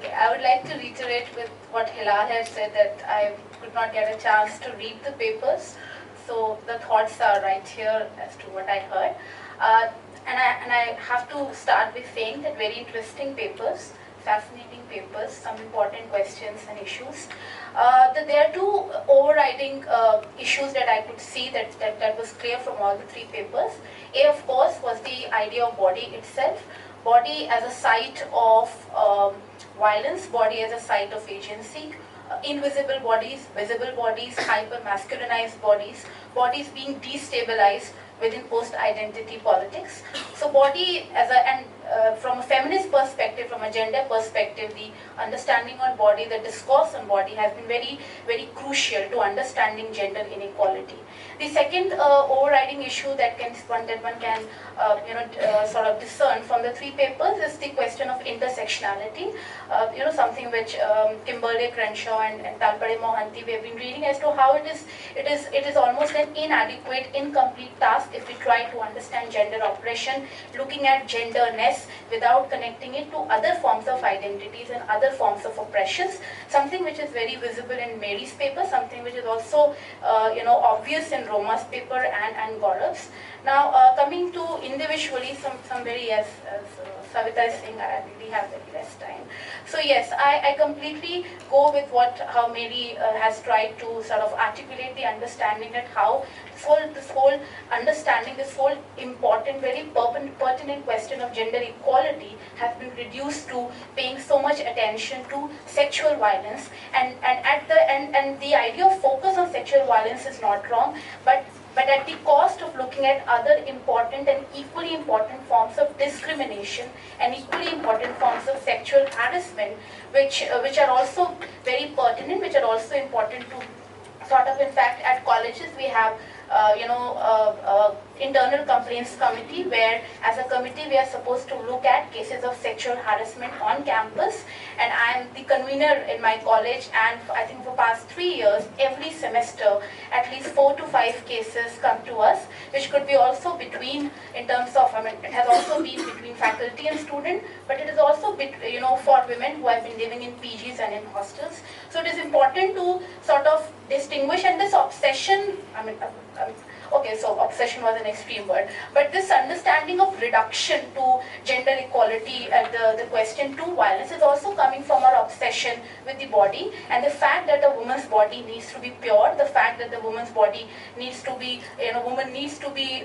Okay, I would like to reiterate with what Hilal had said, that I could not get a chance to read the papers, so the thoughts are right here as to what I heard. And I have to start with saying that very interesting papers, fascinating papers, some important questions and issues. There are two overriding issues that I could see that was clear from all the three papers. A, of course, was the idea of body itself. Body as a site of violence, body as a site of agency, invisible bodies, visible bodies, hyper-masculinized bodies, bodies being destabilized within post-identity politics. So body as a, and from a feminist perspective, from a gender perspective, the understanding on body, the discourse on body has been very, very crucial to understanding gender inequality. The second overriding issue that one can sort of discern from the three papers is the question of intersectionality. Something which Kimberley Crenshaw and Talpade Mohanty we have been reading as to how it is almost an inadequate, incomplete task if we try to understand gender oppression, looking at genderness without connecting it to other forms of identities and other forms of oppressions. Something which is very visible in Mary's paper, something which is also obvious in Roma's paper and Gaurav's. Now, coming to individually, some very, as Savita is saying, I really have very less time. So yes, I completely go with how Mary has tried to sort of articulate the understanding that how this whole understanding, this whole important, very pertinent question of gender equality has been reduced to paying so much attention to sexual violence, and the idea of focus on sexual violence is not wrong, but at the cost of looking at other important and equally important forms of discrimination and equally important forms of sexual harassment, which are also very pertinent, which are also important to sort of, in fact, at colleges we have internal complaints committee, where as a committee we are supposed to look at cases of sexual harassment on campus, and I am the convener in my college, and I think for past 3 years, every semester at least 4 to 5 cases come to us, which could be also between, in terms of, it has also been between faculty and student, but it is also for women who have been living in PGs and in hostels. So it is important to sort of distinguish, and this obsession, okay, so obsession was an extreme word, but this understanding of reduction to gender equality and the question to violence is also coming from our obsession with the body, and the fact that a woman's body needs to be pure, the fact that the woman's body needs to be, woman needs to be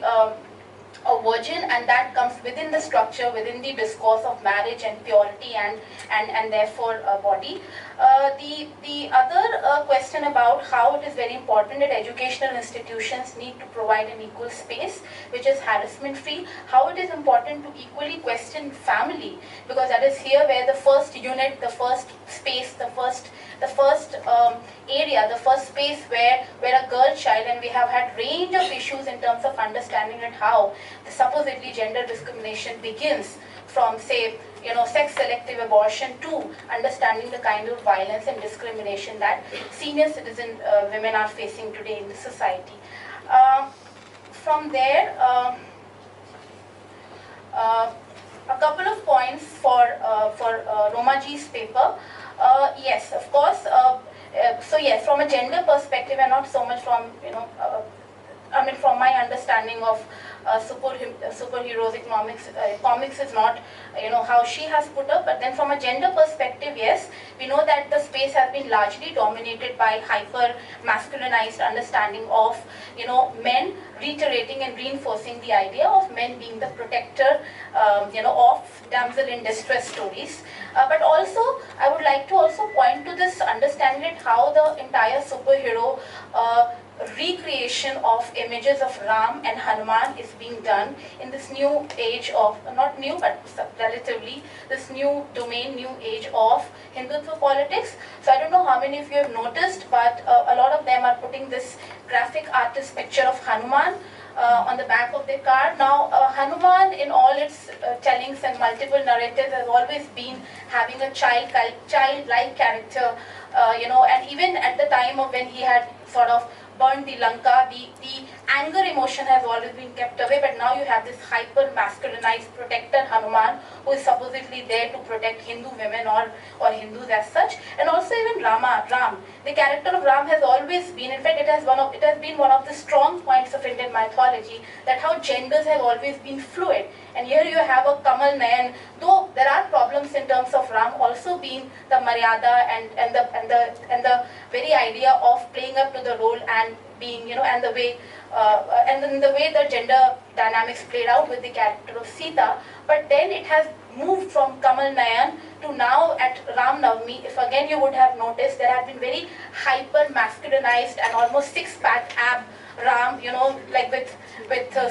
a virgin, and that comes within the structure, within the discourse of marriage and purity and therefore body. The other question about how it is very important that educational institutions need to provide an equal space which is harassment free, how it is important to equally question family, because that is here where the first unit, the first space, the first area, the first space where a girl child, and we have had range of issues in terms of understanding and how the supposedly gender discrimination begins from, say, sex-selective abortion to understanding the kind of violence and discrimination that senior citizen women are facing today in the society. From there, a couple of points for Romaji's paper. Yes, of course. So yes, from a gender perspective, and not so much from from my understanding of superheroes economics, comics is not how she has put up, but then from a gender perspective, yes, we know that the space has been largely dominated by hyper masculinized understanding of men, reiterating and reinforcing the idea of men being the protector of damsel in distress stories. But also I would like to also point to this understanding how the entire superhero recreation of images of Ram and Hanuman is being done in this new age of, not new but relatively, this new domain, new age of Hindutva politics. So I don't know how many of you have noticed, but a lot of them are putting this graphic artist picture of Hanuman on the back of their car. Now, Hanuman in all its tellings and multiple narratives has always been having a childlike character, and even at the time of when he had sort of burned the Lanka, the anger emotion has always been kept away, but now you have this hyper masculinized protector Hanuman, who is supposedly there to protect Hindu women or Hindus as such. And also even Ram, the character of Ram has always been, in fact it has been one of the strong points of Indian mythology, that how genders have always been fluid. And here you have a Kamal Nayan, though there are problems in terms of Ram also being the Maryada and the very idea of playing up to the role and being, and the way and then the way the gender dynamics played out with the character of Sita. But then it has moved from Kamal Nayan to now at Ram Navami. If again you would have noticed, there have been very hyper masculinized and almost six-pack ab Ram, like with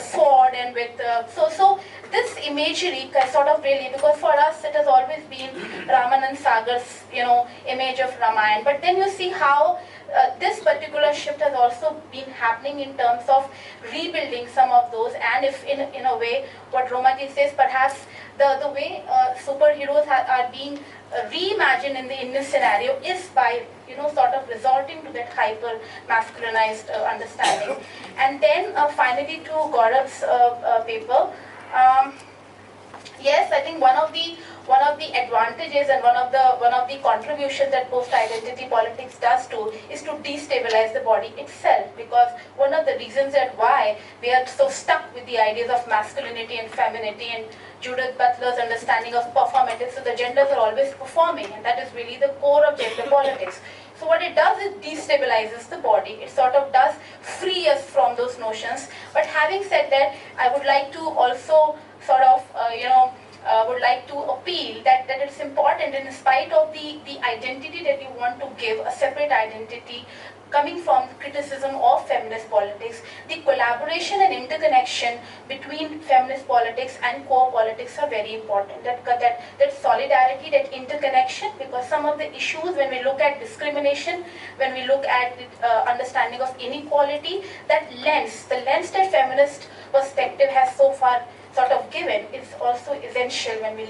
sword and with so this imagery sort of really, because for us it has always been Ramanand Sagar's image of Ramayana. But then you see how this particular shift has also been happening in terms of rebuilding some of those, and if in a way what Romaji says, perhaps the way superheroes are being reimagined in this scenario is by sort of resorting to that hyper masculinized understanding. And then finally to Gaurav's paper. Yes, I think one of the advantages and one of the contributions that post-identity politics does to is to destabilize the body itself, because one of the reasons that why we are so stuck with the ideas of masculinity and femininity and Judith Butler's understanding of performative, so the genders are always performing, and that is really the core of gender politics. So what it does is destabilizes the body. It sort of does free us from those notions. But having said that, I would like to also sort of, would like to appeal that it's important, in spite of the identity that you want to give, a separate identity coming from criticism of feminist politics, the collaboration and interconnection between feminist politics and core politics are very important. That solidarity, that interconnection, because some of the issues when we look at discrimination, when we look at the understanding of inequality, that lens, the lens that feminist perspective has so far sort of given is also essential when we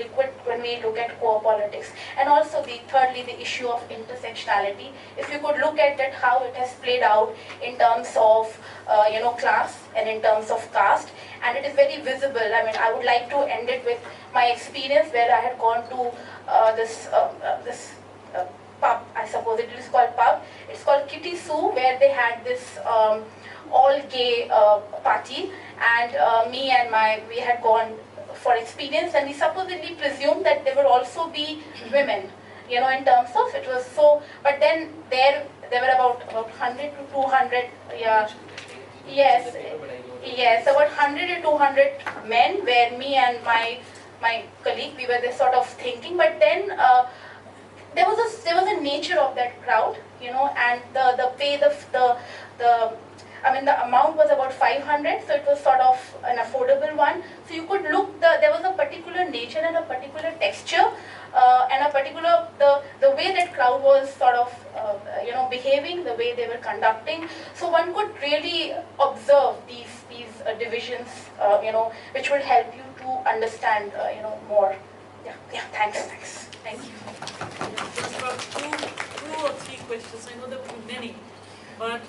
look at core politics. And also thirdly, the issue of intersectionality. If you could look at that, how it has played out in terms of class and in terms of caste, and it is very visible. I mean, I would like to end it with my experience where I had gone to this pub. I suppose it is called pub. It's called Kitty Sue, where they had this all-gay party, and me and we had gone for experience, and we supposedly presumed that there would also be women, in terms of it was so. But then there were about 100 to 200, yeah, yes, about 100 to 200 men, where me and my colleague, we were there sort of thinking. But then there was a nature of that crowd, and the pay, the amount was about 500, so it was sort of an affordable one. So you could look, there was a particular nature and a particular texture, and a particular, the way that crowd was sort of, behaving, the way they were conducting. So one could really observe these divisions, which would help you to understand, more. Yeah, thanks. Thank you. Just about two or three questions. I know there will be many, but